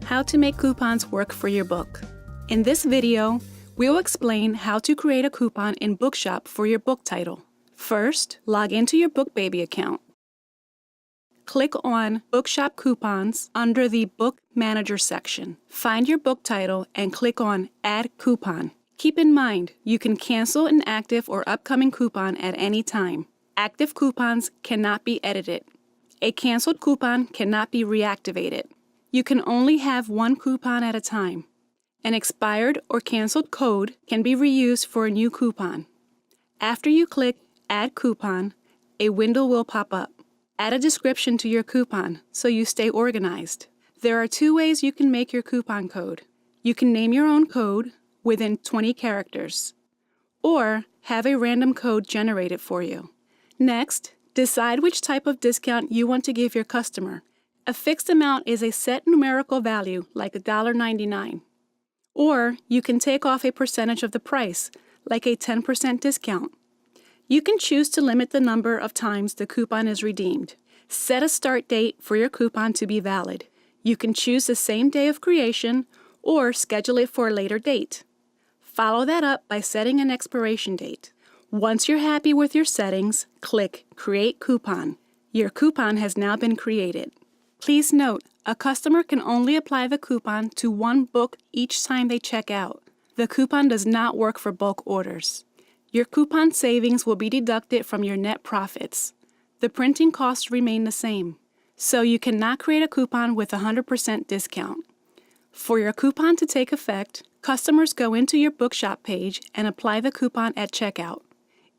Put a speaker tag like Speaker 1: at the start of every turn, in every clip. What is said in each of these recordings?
Speaker 1: How to make coupons work for your book. In this video, we'll explain how to create a coupon in Bookshop for your book title. First, log into your BookBaby account. Click on Bookshop Coupons under the Book Manager section. Find your book title and click on Add Coupon. Keep in mind, you can cancel an active or upcoming coupon at any time. Active coupons cannot be edited. A canceled coupon cannot be reactivated. You can only have one coupon at a time. An expired or canceled code can be reused for a new coupon. After you click Add Coupon, a window will pop up. Add a description to your coupon so you stay organized. There are two ways you can make your coupon code. You can name your own code within 20 characters, or have a random code generated for you. Next, decide which type of discount you want to give your customer. A fixed amount is a set numerical value like $1.99. Or you can take off a percentage of the price, like a 10% discount. You can choose to limit the number of times the coupon is redeemed. Set a start date for your coupon to be valid. You can choose the same day of creation or schedule it for a later date. Follow that up by setting an expiration date. Once you're happy with your settings, click Create Coupon. Your coupon has now been created. Please note, a customer can only apply the coupon to one book each time they check out. The coupon does not work for bulk orders. Your coupon savings will be deducted from your net profits. The printing costs remain the same, so you cannot create a coupon with 100% discount. For your coupon to take effect, customers go into your Bookshop page and apply the coupon at checkout.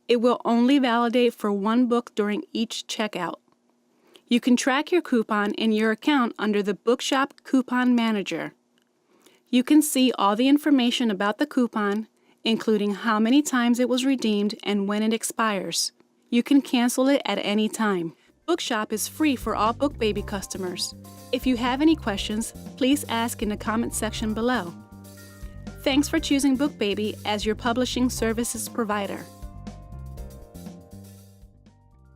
Speaker 1: It will only validate for one book during each checkout. You can track your coupon in your account under the Bookshop Coupon Manager. You can see all the information about the coupon, including how many times it was redeemed and when it expires. You can cancel it at any time. Bookshop is free for all BookBaby customers. If you have any questions, please ask in the comment section below. Thanks for choosing BookBaby as your publishing services provider.